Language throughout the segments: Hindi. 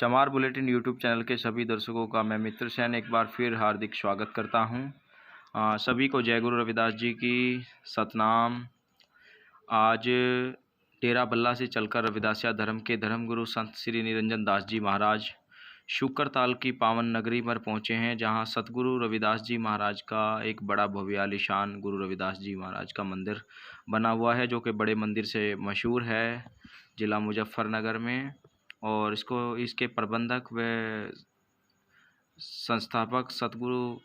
चमार बुलेटिन यूट्यूब चैनल के सभी दर्शकों का मैं मित्र सैन एक बार फिर हार्दिक स्वागत करता हूं। सभी को जय गुरु रविदास जी की सतनाम। आज डेरा बल्ला से चलकर रविदासिया धर्म के धर्मगुरु संत श्री निरंजन दास जी महाराज शुक्रताल की पावन नगरी पर पहुंचे हैं, जहां सतगुरु रविदास जी महाराज का एक बड़ा भव्य आलीशान गुरु रविदास जी महाराज का मंदिर बना हुआ है, जो कि बड़े मंदिर से मशहूर है ज़िला मुजफ्फरनगर में। और इसके प्रबंधक व संस्थापक सतगुरु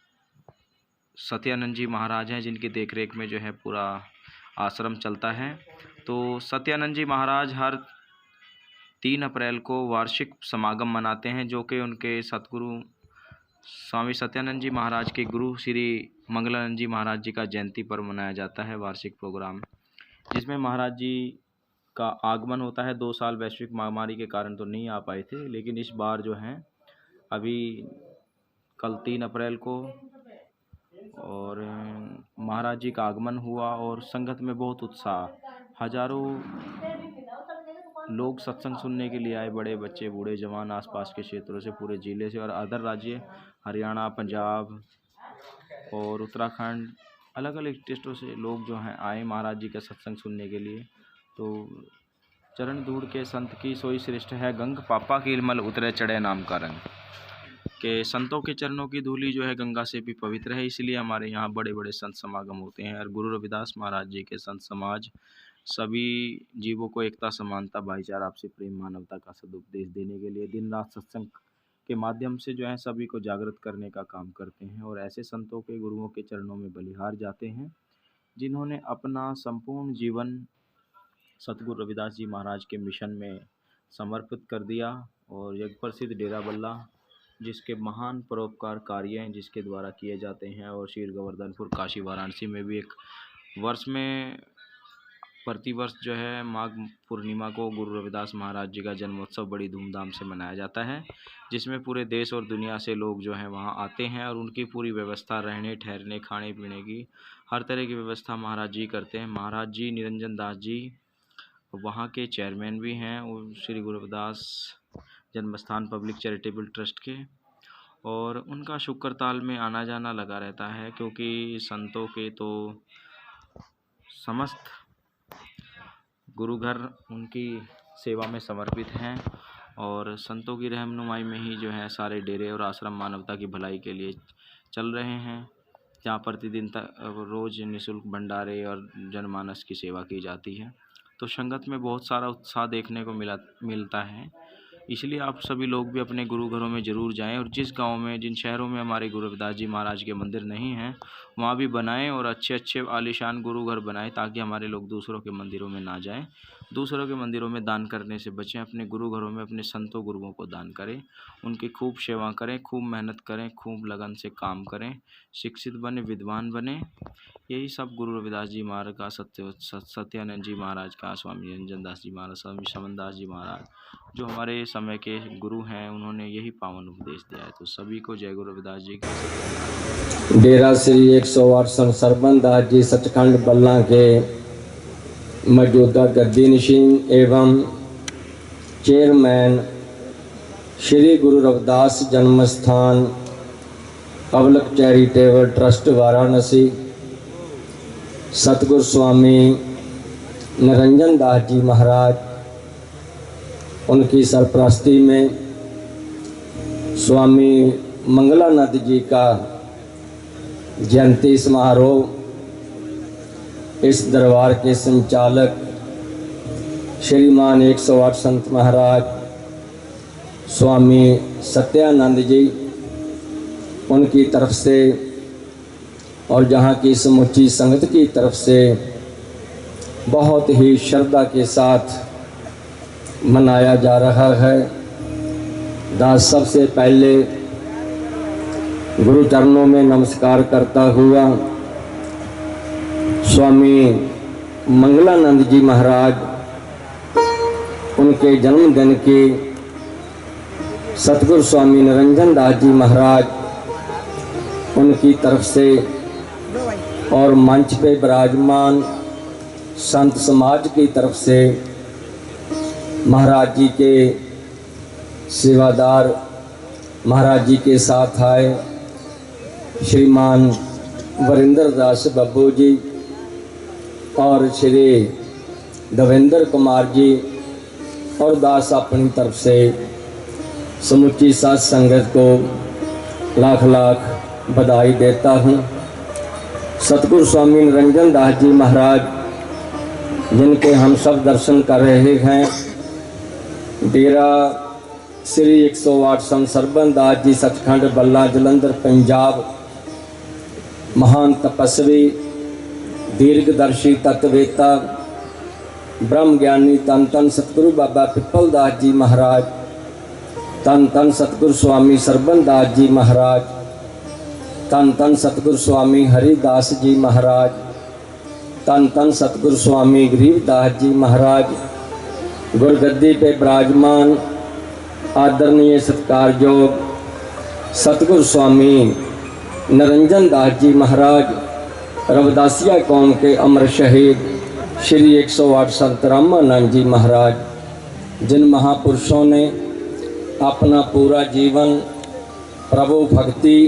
सत्यानंद जी महाराज हैं, जिनकी देखरेख में जो है पूरा आश्रम चलता है। तो सत्यानंद जी महाराज हर 3 अप्रैल को वार्षिक समागम मनाते हैं, जो कि उनके सतगुरु स्वामी सत्यानंद जी महाराज के गुरु श्री मंगलानंद जी महाराज जी का जयंती पर मनाया जाता है वार्षिक प्रोग्राम, जिसमें महाराज जी का आगमन होता है। 2 साल वैश्विक महामारी के कारण तो नहीं आ पाए थे, लेकिन इस बार जो हैं अभी कल 3 अप्रैल को और महाराज जी का आगमन हुआ और संगत में बहुत उत्साह, हजारों लोग सत्संग सुनने के लिए आए, बड़े बच्चे बूढ़े जवान आसपास के क्षेत्रों से, पूरे ज़िले से और अदर राज्य हरियाणा, पंजाब और उत्तराखंड, अलग अलग स्टेटों से लोग जो हैं आए महाराज जी का सत्संग सुनने के लिए। तो चरण धूड़ के संत की सोई श्रेष्ठ है, गंग पापा की मल उतरे चढ़े नाम का रंग, के संतों के चरणों की धूली जो है गंगा से भी पवित्र है। इसलिए हमारे यहाँ बड़े बड़े संत समागम होते हैं और गुरु रविदास महाराज जी के संत समाज सभी जीवों को एकता, समानता, भाईचारा, आपसी प्रेम, मानवता का सदुपदेश देने के लिए दिन रात सत्संग के माध्यम से जो है सभी को जागृत करने का काम करते हैं। और ऐसे संतों के गुरुओं के चरणों में बलिहार जाते हैं, जिन्होंने अपना संपूर्ण जीवन सतगुरु रविदास जी महाराज के मिशन में समर्पित कर दिया। और जग प्रसिद्ध डेरा बल्ला, जिसके महान परोपकार कार्य हैं जिसके द्वारा किए जाते हैं, और श्री गोवर्धनपुर, काशी, वाराणसी में भी एक वर्ष में प्रतिवर्ष जो है माघ पूर्णिमा को गुरु रविदास महाराज जी का जन्मोत्सव बड़ी धूमधाम से मनाया जाता है, जिसमें पूरे देश और दुनिया से लोग जो हैं वहाँ आते हैं और उनकी पूरी व्यवस्था, रहने ठहरने, खाने पीने की हर तरह की व्यवस्था महाराज जी करते हैं। महाराज जी निरंजन दास जी वहाँ के चेयरमैन भी हैं और श्री गुरु रविदास जन्मस्थान पब्लिक चैरिटेबल ट्रस्ट के, और उनका शुक्रताल में आना जाना लगा रहता है, क्योंकि संतों के तो समस्त गुरु घर उनकी सेवा में समर्पित हैं और संतों की रहनुमाई में ही जो है सारे डेरे और आश्रम मानवता की भलाई के लिए चल रहे हैं, जहाँ प्रतिदिन रोज़ निःशुल्क भंडारे और जनमानस की सेवा की जाती है। तो संगत में बहुत सारा उत्साह देखने को मिलता है। इसलिए आप सभी लोग भी अपने गुरु घरों में ज़रूर जाएं, और जिस गांव में, जिन शहरों में हमारे गुरु रविदास जी महाराज के मंदिर नहीं हैं, वहाँ भी बनाएं और अच्छे अच्छे आलीशान गुरु घर बनाएं, ताकि हमारे लोग दूसरों के मंदिरों में ना जाएं, दूसरों के मंदिरों में दान करने से बचें। अपने गुरु घरों में अपने संतों गुरुओं को दान करें, उनकी खूब सेवा करें, खूब मेहनत करें, खूब लगन से काम करें, शिक्षित बने, विद्वान बने। यही सब गुरु रविदास जी महाराज का, सत्यानंद जी महाराज का, स्वामी निरंजन दास जी महाराज, स्वामी समनदास जी महाराज, जो हमारे समय के गुरु हैं, उन्होंने यही पावन उपदेश दिया है। तो सभी को जय गुरु रविदास जी की। डेरा श्री 108 संत सरबंस दास जी सचखंड बल्ला के मौजूदा गद्दी नशीन एवं चेयरमैन श्री गुरु रविदास जन्मस्थान पब्लिक चैरिटेबल ट्रस्ट वाराणसी सतगुरु स्वामी निरंजन दास जी महाराज, उनकी सरपरस्ती में स्वामी मंगलानंद जी का जयंती समारोह, इस दरबार के संचालक श्रीमान 108 संत महाराज स्वामी सत्यानंद जी, उनकी तरफ से और जहाँ की समूची संगत की तरफ से बहुत ही श्रद्धा के साथ मनाया जा रहा है। दास सबसे पहले गुरु चरणों में नमस्कार करता हुआ स्वामी मंगलानंद जी महाराज, उनके जन्मदिन की सतगुरु स्वामी निरंजन दास जी महाराज, उनकी तरफ से और मंच पे विराजमान संत समाज की तरफ से महाराज जी के सेवादार महाराज जी के साथ आए श्रीमान वरिंदर दास बब्बू जी और श्री देवेंद्र कुमार जी और दास अपनी तरफ से समुची साथ संगत को लाख लाख बधाई देता हूँ। सतगुरु स्वामी निरंजन दास जी महाराज जिनके हम सब दर्शन कर रहे हैं, डेरा श्री 108 संत सरबन दास जी सचखंड बल्ला जलंधर पंजाब, महान तपस्वी दीर्घदर्शी तत्ववेता ब्रह्म ज्ञानी तन तन सतगुरु बाबा पिपल दास जी महाराज, तन तन सतगुरु स्वामी सरबन दास जी महाराज, तन तन सतगुरु स्वामी हरिदास जी महाराज, तन तन सतगुरु स्वामी गरीबदास जी महाराज, गुरगद्दी पे विराजमान आदरणीय सत्कारयोग सतगुरु स्वामी निरंजन दास जी महाराज, रविदासिया कौम के अमर शहीद श्री 108 संत रामानंद जी महाराज, जिन महापुरुषों ने अपना पूरा जीवन प्रभु भक्ति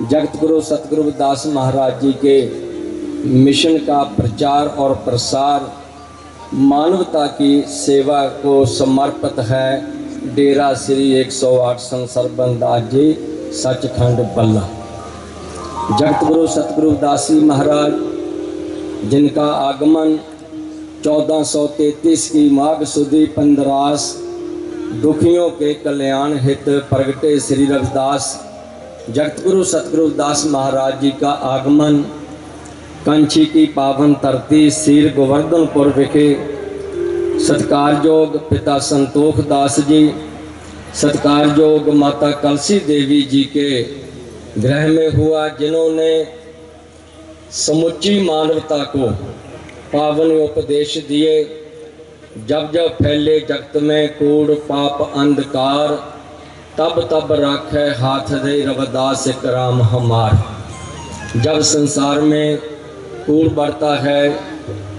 जगत गुरु सतगुरु दास महाराज जी के मिशन का प्रचार और प्रसार, मानवता की सेवा को समर्पित है डेरा श्री 108 संत सरबन दास जी सचखंड बल्ला। जगत गुरु सतगुरु दास जी महाराज जिनका आगमन 1433 की माघ सुदी 15 दुखियों के कल्याण हित प्रगटे श्री रविदास जगत गुरु सतगुरु दास महाराज जी का आगमन कंची की पावन धरती सीर गोवर्धनपुर विखे सत्कारयोग पिता संतोख दास जी, सत्कारयोग माता कलसी देवी जी के गृह में हुआ, जिन्होंने समुची मानवता को पावन उपदेश दिए। जब जब फैले जगत में कूड़ पाप अंधकार, तब तब राखे हाथ दे रविदास कराम हमार। जब संसार में कूड़ बढ़ता है,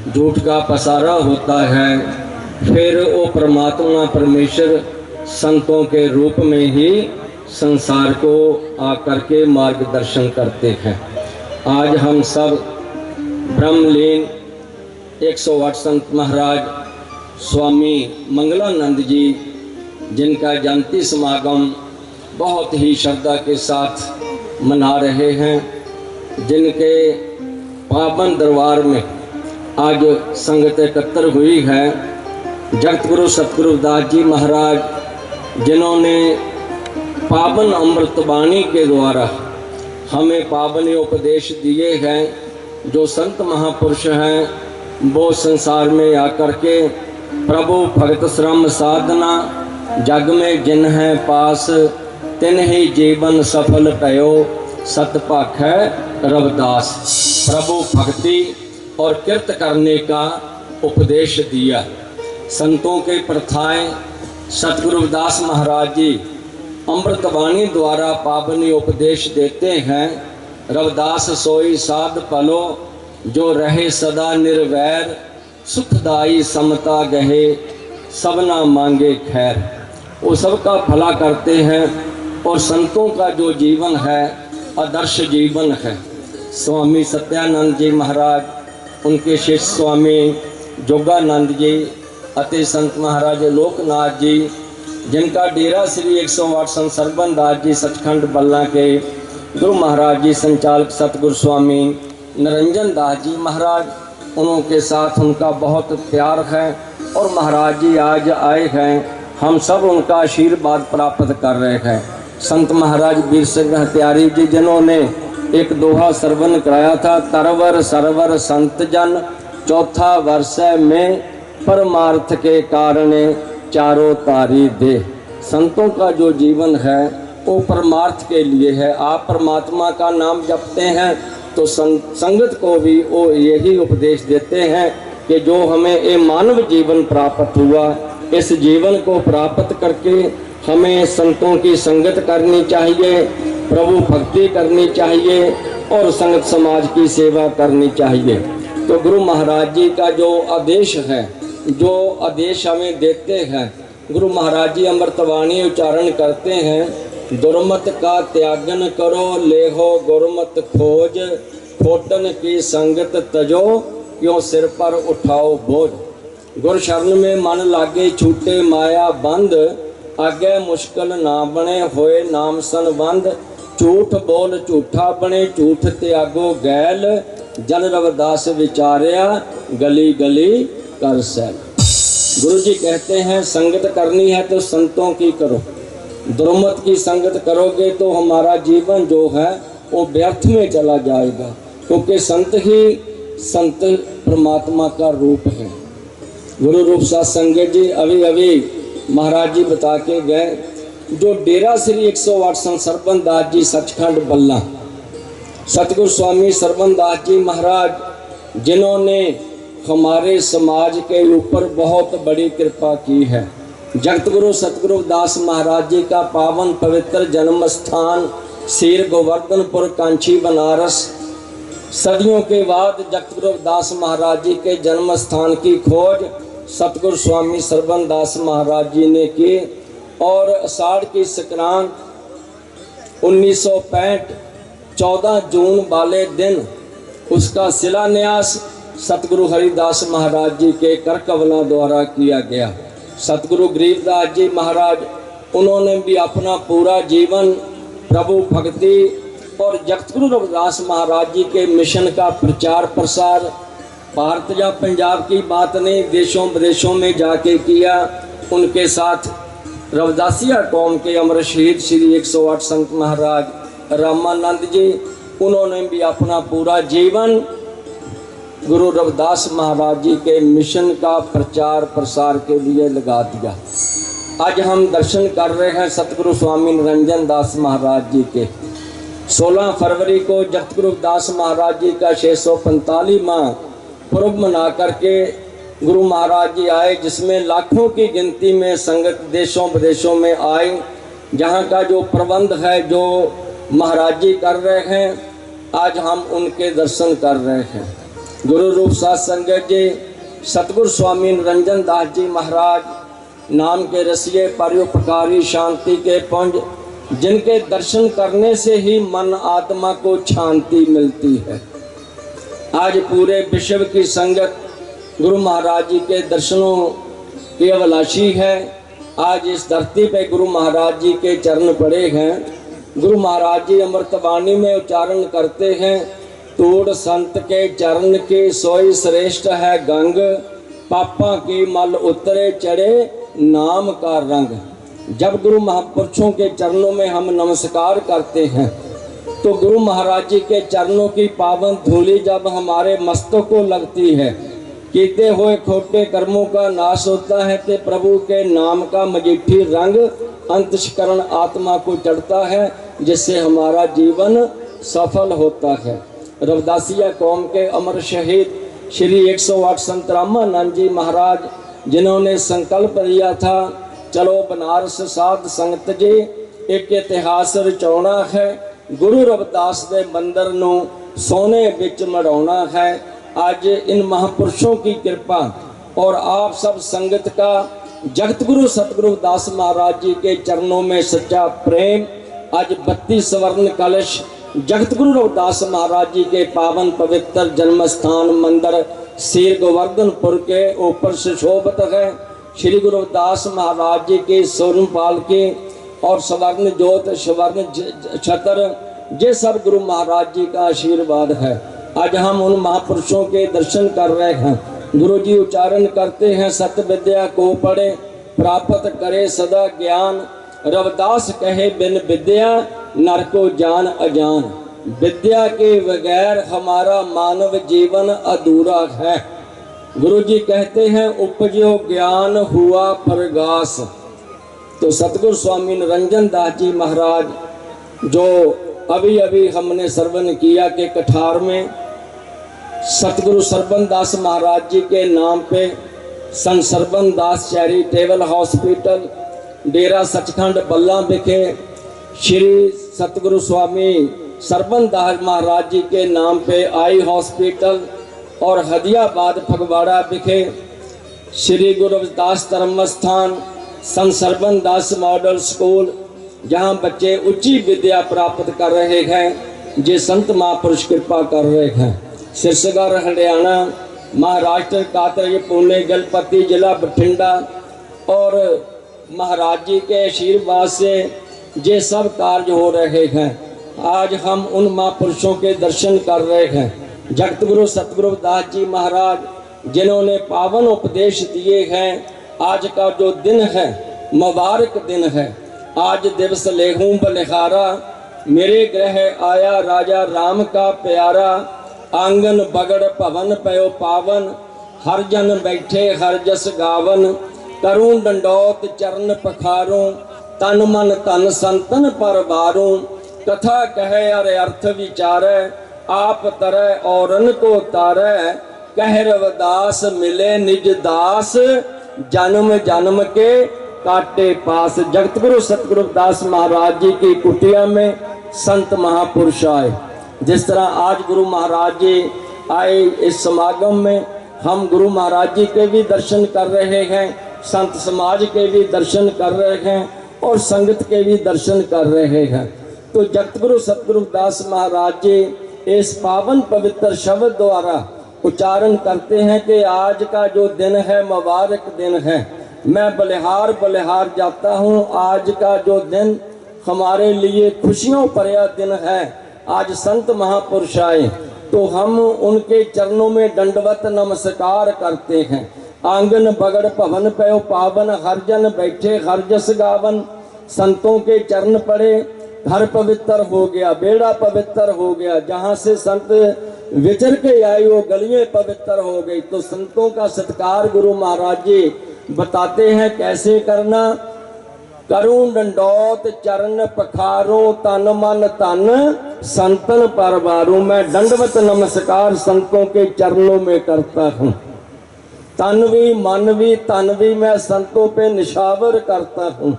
झूठ का पसारा होता है, फिर वो परमात्मा परमेश्वर संतों के रूप में ही संसार को आकर के मार्गदर्शन करते हैं। आज हम सब ब्रह्मलीन 108 संत महाराज स्वामी मंगलानंद जी, जिनका जयंती समागम बहुत ही श्रद्धा के साथ मना रहे हैं, जिनके पावन दरबार में आज संगत एकत्र हुई है। जगत गुरु सतगुरु दास जी महाराज जिन्होंने पावन अमृतवाणी के द्वारा हमें पावन उपदेश दिए हैं। जो संत महापुरुष हैं वो संसार में आकर के प्रभु भगत श्रम साधना जग में जिन है पास, तिन ही जीवन सफल पयो सत भाख है रविदास। प्रभु भक्ति और कृत करने का उपदेश दिया। संतों के प्रथाएं सतगुरु रविदास महाराज जी अमृतवाणी द्वारा पावनी उपदेश देते हैं। रविदास सोई साध पलो जो रहे सदा निर्वैर, सुखदाई समता गहे सबना मांगे खैर। वो सबका भला करते हैं और संतों का जो जीवन है आदर्श जीवन है। स्वामी सत्यानंद जी महाराज, उनके शिष्य स्वामी जोगानंद जी अति संत महाराज लोकनाथ जी, जिनका डेरा श्री 108 संत सरबन दास जी सचखंड बल्ला के गुरु महाराज जी संचालक सतगुरु स्वामी निरंजन दास जी महाराज, उनके साथ उनका बहुत प्यार है और महाराज जी आज आए हैं, हम सब उनका आशीर्वाद प्राप्त कर रहे हैं। संत महाराज वीर सिंह हत्यारी जी जिन्होंने एक दोहा श्रवण कराया था, तरवर सरवर संत जन चौथा वर्ष में परमार्थ के कारण चारों तारी दे। संतों का जो जीवन है वो परमार्थ के लिए है। आप परमात्मा का नाम जपते हैं तो संगत को भी वो यही उपदेश देते हैं कि जो हमें ये मानव जीवन प्राप्त हुआ, इस जीवन को प्राप्त करके हमें संतों की संगत करनी चाहिए, प्रभु भक्ति करनी चाहिए और संगत समाज की सेवा करनी चाहिए। तो गुरु महाराज जी का जो आदेश है, जो आदेश हमें देते हैं, गुरु महाराज जी अमृतवाणी उच्चारण करते हैं, दुर्मत का त्यागन करो, लेहो गुरमत खोज, खोटन की संगत तजो, क्यों सिर पर उठाओ बोझ। गुर शरण में मन लागे, छूटे माया बंद, आगे मुश्किल ना बने, होए नाम संबंध। झूठ बोल झूठा बने, झूठ त्यागो गैल, जन रविदास विचारिया, गली गली कर सैल। गुरु जी कहते हैं संगत करनी है तो संतों की करो, दुर्मत की संगत करोगे तो हमारा जीवन जो है वो व्यर्थ में चला जाएगा, क्योंकि संत ही संत परमात्मा का रूप है। गुरु रूप सत्संग जी अभी अभी महाराज जी बता के गए, जो डेरा श्री 108 संत सरबन दास जी सचखंड बल्ला, सतगुरु स्वामी सरबन दास जी महाराज जिन्होंने हमारे समाज के ऊपर बहुत बड़ी कृपा की है। जगत गुरु सतगुरु दास महाराज जी का पावन पवित्र जन्म स्थान सीर गोवर्धनपुर कांची बनारस। सदियों के बाद जगत गुरु दास महाराज जी के जन्म स्थान की खोज सतगुरु स्वामी सरबन दास महाराज जी ने की, और आषाढ़ की संक्रांत 1965 14 जून वाले दिन उसका शिलान्यास सतगुरु हरिदास महाराज जी के कर कमलों द्वारा किया गया। सतगुरु गरीबदास जी महाराज, उन्होंने भी अपना पूरा जीवन प्रभु भक्ति और जगतगुरु रविदास महाराज जी के मिशन का प्रचार प्रसार भारत या पंजाब की बात नहीं, देशों विदेशों में जाके किया। उनके साथ रविदासिया कौम के अमर शहीद श्री 108 संत महाराज रामानंद जी, उन्होंने भी अपना पूरा जीवन गुरु रविदास महाराज जी के मिशन का प्रचार प्रसार के लिए लगा दिया। आज हम दर्शन कर रहे हैं सतगुरु स्वामी निरंजन दास महाराज जी के। 16 फरवरी को जगतगुरु दास महाराज जी का 645वां पर्व मना करके गुरु महाराज जी आए, जिसमें लाखों की गिनती में संगत देशों विदेशों में आई। जहाँ का जो प्रबंध है जो महाराज जी कर रहे हैं, आज हम उनके दर्शन कर रहे हैं। गुरु रूप सत्संग जी सतगुरु स्वामी निरंजन दास जी महाराज नाम के रसिए परोपकारी शांति के पुंज, जिनके दर्शन करने से ही मन आत्मा को शांति मिलती है। आज पूरे विश्व की संगत गुरु महाराज जी के दर्शनों की अभिलाषी है। आज इस धरती पे गुरु महाराज जी के चरण पड़े हैं। गुरु महाराज जी अमृतवाणी में उच्चारण करते हैं, तोड़ संत के चरण की सोई श्रेष्ठ है गंग, पापा की मल उतरे चढ़े नाम का रंग। जब गुरु महापुरुषों के चरणों में हम नमस्कार करते हैं तो गुरु महाराज जी के चरणों की पावन धूलि जब हमारे मस्तक को लगती है, कीते हुए खोटे कर्मों का नाश होता है, तो प्रभु के नाम का मजीठी रंग अंतःकरण आत्मा को चढ़ता है, जिससे हमारा जीवन सफल होता है। रविदासिया कौम के अमर शहीद श्री 108 संत रामानंद जी महाराज, जिन्होंने संकल्प लिया था, चलो बनारस साध संगत जी एक इतिहास रचाउणा है, गुरु रविदास के मंदिर नूं सोने विच मढ़ाउणा है। आज इन महापुरुषों की कृपा और आप सब संगत का जगत गुरु सतगुरु दास महाराज जी के चरणों में सच्चा प्रेम, आज 32 स्वर्ण कलश जगत गुरु रविदास महाराज जी के पावन पवित्र जन्म स्थान मंदिर सीर गोवर्धनपुर के ऊपर सुशोभित है। श्री गुरु रविदास महाराज जी के स्वर्ण के और स्वर्ण ज्योत स्वर्ण छत्र, ये सब गुरु महाराज जी का आशीर्वाद है। आज हम उन महापुरुषों के दर्शन कर रहे हैं। गुरु जी उच्चारण करते हैं, सत्य विद्या को पढ़े प्राप्त करे सदा ज्ञान, रविदास कहे बिन विद्या नर को जान अजान। विद्या के बगैर हमारा मानव जीवन अधूरा है। गुरु जी कहते हैं, उपजो ज्ञान हुआ प्रगास। तो सतगुरु स्वामी निरंजन दास जी महाराज जो अभी अभी हमने श्रवण किया कि कठार में सतगुरु सरबन दास महाराज जी के नाम पे संत सरबन दास चैरिटेबल हॉस्पिटल डेरा सचखंड बल्ला विखे श्री सतगुरु स्वामी सरबन दास महाराज जी के नाम पे आई हॉस्पिटल और हदियाबाद फगवाड़ा विखे श्री गुरु रविदास धर्म स्थान संत सरबन दास मॉडल स्कूल, जहाँ बच्चे उच्ची विद्या प्राप्त कर रहे हैं, जे संत महापुरुष कृपा कर रहे हैं। सिरसगढ़ हरियाणा, महाराष्ट्र कातरई, पुणे, गलपति जिला बठिंडा और महाराज जी के आशीर्वाद से ये सब कार्य हो रहे हैं। आज हम उन महापुरुषों के दर्शन कर रहे हैं। जगत गुरु सतगुरु दास जी महाराज जिन्होंने पावन उपदेश दिए हैं। आज का जो दिन है मुबारक दिन है। आज दिवस लेहूं बलिहारा, मेरे ग्रह आया राजा राम का प्यारा। आंगन बगड़ भवन पयो पावन, हर जन बैठे हर जस गावन। करूं डंडौत चरण पखारूं, तन मन तन संतन पर बारूं। कथा कहे अरे अर्थ विचारे, आप तरह औरन को तारे। कह रविदास मिले निज दास, जन्म जन्म के काटे पास। जगत गुरु सतगुरु दास महाराज जी की कुटिया में संत महापुरुष आए। जिस तरह आज गुरु महाराज जी आए इस समागम में, हम गुरु महाराज जी के भी दर्शन कर रहे हैं, संत समाज के भी दर्शन कर रहे हैं और संगत के भी दर्शन कर रहे हैं। तो जगत गुरु सतगुरु दास महाराज जी इस पावन पवित्र शब्द द्वारा उच्चारण करते हैं कि आज का जो दिन है मुबारक दिन है। मैं बलिहार बलिहार जाता हूँ। आज का जो दिन हमारे लिए खुशियों भरा दिन है। आज संत महापुरुष आए तो हम उनके चरणों में दंडवत नमस्कार करते हैं। आंगन बगड़ भवन पयो पावन, हर जन बैठे हर जस गावन। संतों के चरण पड़े, घर पवित्र हो गया, बेड़ा पवित्र हो गया। जहाँ से संत विचर के आए वो गलियां पवित्र हो गई। तो संतों का सत्कार गुरु महाराज जी बताते हैं कैसे करना। करूं डंडौत चरण पखारूं, तन मन तन संतन पर बारूं। मैं दंडवत नमस्कार संतों के चरणों में करता हूँ। तन भी मन भी तन भी मैं संतों पे निशावर करता हूँ।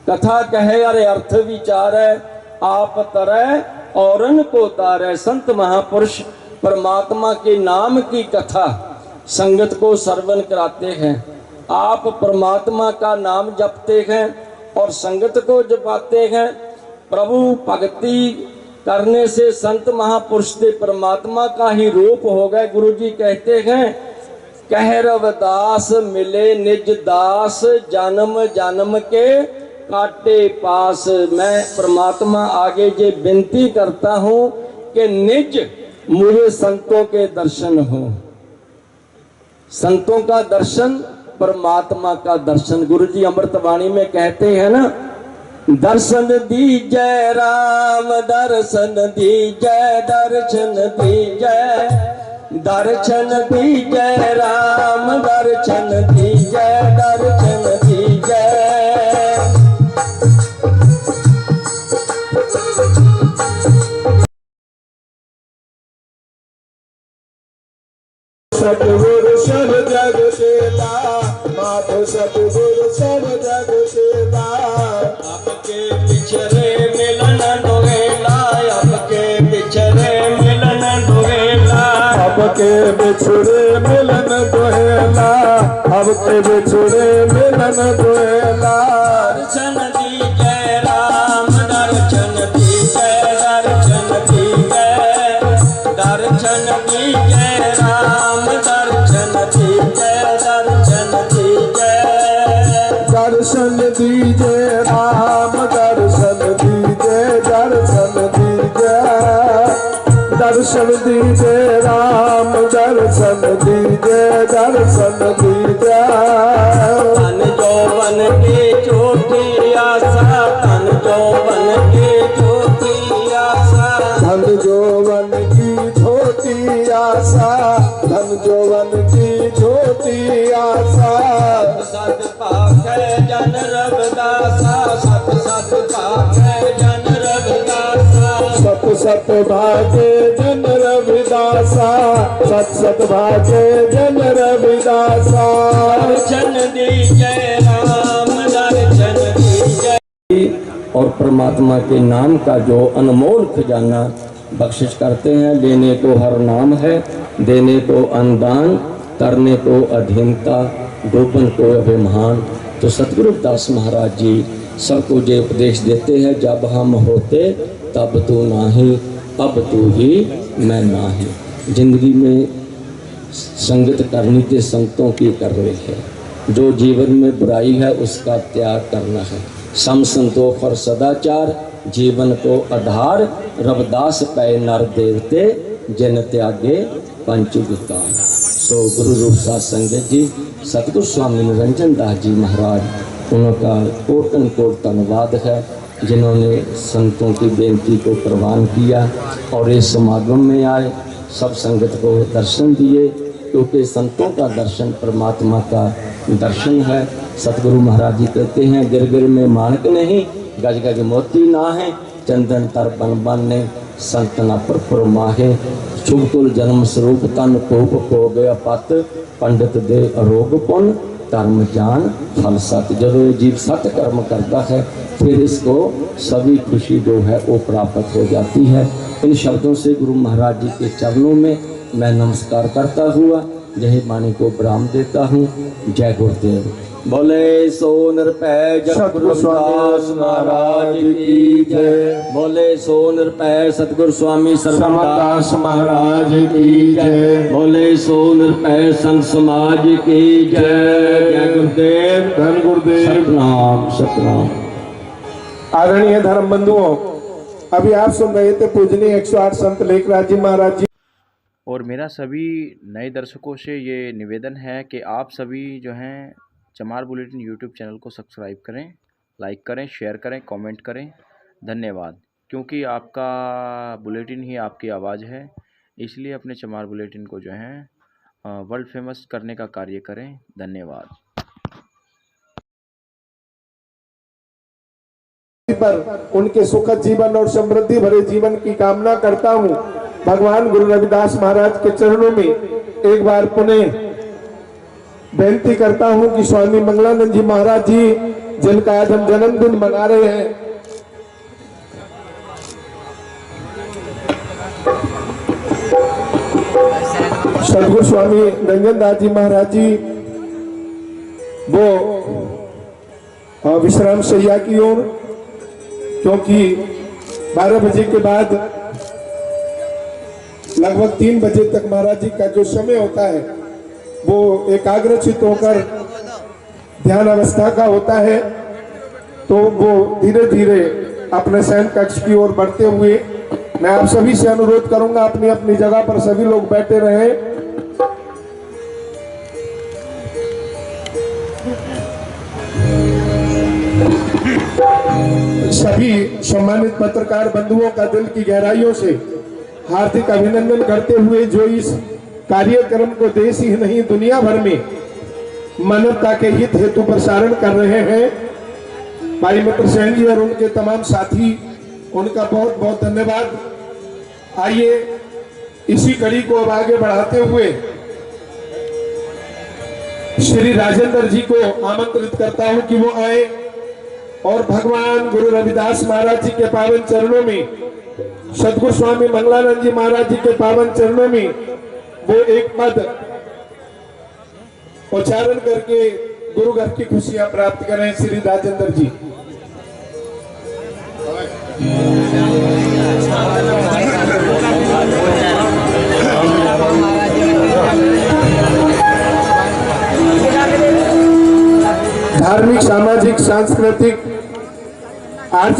कथा कहे अरे अर्थ विचारे, आप तरह औरन को तारे। संत महापुरुष परमात्मा के नाम की कथा संगत को श्रवण कराते हैं। आप परमात्मा का नाम जपते हैं और संगत को जपाते हैं। प्रभु भक्ति करने से संत महापुरुष से परमात्मा का ही रूप हो गए। गुरु जी कहते हैं, कह रविदास मिले निज दास, जन्म जन्म के काटे पास। मैं परमात्मा आगे ये विनती करता हूँ कि निज मुझे संतों के दर्शन हो। संतों का दर्शन, परमात्मा का दर्शन। गुरु जी अमृतवाणी में कहते हैं ना, दर्शन दीजय राम दर्शन दीजय, दर्शन दीजय दर्शन दीजय राम दर्शन दीजय, दर्शन दीजय। सतगुरु सब जग सेला, माधो सतगुरु सब जग सेला। आपके पिछड़े मिलन डोहेला, आपके पिछड़े मिलन डोहेला। आपके बिछुड़े मिलन दोहेला, आपके बिछुड़े मिलन दोहेला। दर्शन दीजय राम दर्शन दीजय, दर्शन दीजय दर्शन दीजय राम दर्शन दीजय, दर्शन दीजय। दर्शन दीजय राम दर्शन दीजय, दर्शन दीजय। दर्शन दीजय राम दर्शन दीजय, दर्शन दीजय। तन जौवन की ज्योति आशा, तन जौवन की ज्योति आशा। धन जौवन की ज्योति आशा, धन जौवन की ज्योति आशा। सत पाखे जन रविदासा, सत सत पाखे जन रविदासा। सत सत भागे जन रविदासा, सत सत भागे जन रविदासा। दर्शन दीजय राम दर्शन दीजय। और परमात्मा के नाम का जो अनमोल खजाना बख्शिश करते हैं। लेने को हर नाम है, देने को अनुदान, करने को अधीनता, डूबन को अभिमान। तो सतगुरु रविदास महाराज जी सबको ये उपदेश देते हैं, जब हम होते तब तू नाही, अब तू ही मैं नाही। जिंदगी में संगत करनी ते संगतों की कर रहे हैं, जो जीवन में बुराई है उसका त्याग करना है। सम संतोष और सदाचार जीवन को आधार, रविदास पै नर देवते जिन त्यागे पंच विकार। सो गुरु रूप साध संगत जी, सतगुरु स्वामी निरंजन दास जी महाराज, उनका कोटन कोट धन्यवाद है जिन्होंने संतों की बेनती को प्रवान किया और इस समागम में आए, सब संगत को दर्शन दिए, क्योंकि संतों का दर्शन परमात्मा का दर्शन है। सतगुरु महाराज जी कहते हैं, गिर गिर में माणक नहीं, गज गज मोती ना है, चंदन तर बन बन ने संत न पर माहे। शुभ कुल जन्म स्वरूप तन कोप को गया पत, पंडित दे अरोग पुन धर्म जान फल सत। जब ये जीव सत कर्म करता है फिर इसको सभी खुशी जो है वो प्राप्त हो जाती है। इन शब्दों से गुरु महाराज जी के चरणों में मैं नमस्कार करता हुआ जय वाणी को विराम देता हूँ। जय गुरुदेव। बोले सो निरपै सतगुरु रविदास महाराज की जय। बोले सो निरपै सतगुरु स्वामी सरदास महाराज की जय। बोले सो निरपै संत समाज की जय। जय गुरुदेव, धन गुरुदेव, सतनाम सतनाम। आदरणीय धर्म बंधुओं, अभी आप सुन रहे थे पूजनीय 108 संत लेखराज जी महाराज जी। और मेरा सभी नए दर्शकों से ये निवेदन है कि आप सभी जो हैं चमार बुलेटिन यूट्यूब चैनल को सब्सक्राइब करें, लाइक करें, शेयर करें, कमेंट करें। धन्यवाद। क्योंकि आपका बुलेटिन ही आपकी आवाज़ है, इसलिए अपने चमार बुलेटिन को जो है वर्ल्ड फेमस करने का कार्य करें। धन्यवाद। पर उनके सुखद जीवन और समृद्धि भरे जीवन की कामना करता हूँ। भगवान गुरु रविदास महाराज के चरणों में एक बार पुनः बेनती करता हूँ कि स्वामी मंगलानंद जी महाराज जी, जिनका आज हम जन्मदिन मना रहे हैं, सदगुरु स्वामी निरंजन दास जी महाराज जी, वो विश्राम शैया की ओर, क्योंकि 12 बजे के बाद लगभग 3 बजे तक महाराज जी का जो समय होता है वो एकाग्रचित होकर ध्यान अवस्था का होता है, तो वो धीरे धीरे अपने शयन कक्ष की ओर बढ़ते हुए मैं आप सभी से अनुरोध करूंगा, अपनी अपनी जगह पर सभी लोग बैठे रहें। सभी सम्मानित पत्रकार बंधुओं का दिल की गहराइयों से हार्दिक अभिनंदन करते हुए जो इस कार्यक्रम को देश ही नहीं दुनिया भर में मानवता के हित हेतु प्रसारण कर रहे हैं, भाई मित्र सेन जी और उनके तमाम साथी, उनका बहुत बहुत धन्यवाद। आइए इसी कड़ी को अब आगे बढ़ाते हुए श्री राजेंद्र जी को आमंत्रित करता हूं कि वो आए और भगवान गुरु रविदास महाराज जी के पावन चरणों में, सदगुरु स्वामी मंगलानंद जी महाराज जी के पावन चरणों में वो एक पद उच्चारण करके गुरु घर की खुशियां प्राप्त करें। श्री राजेंद्र जी। धार्मिक, सामाजिक, सांस्कृतिक, आर्थिक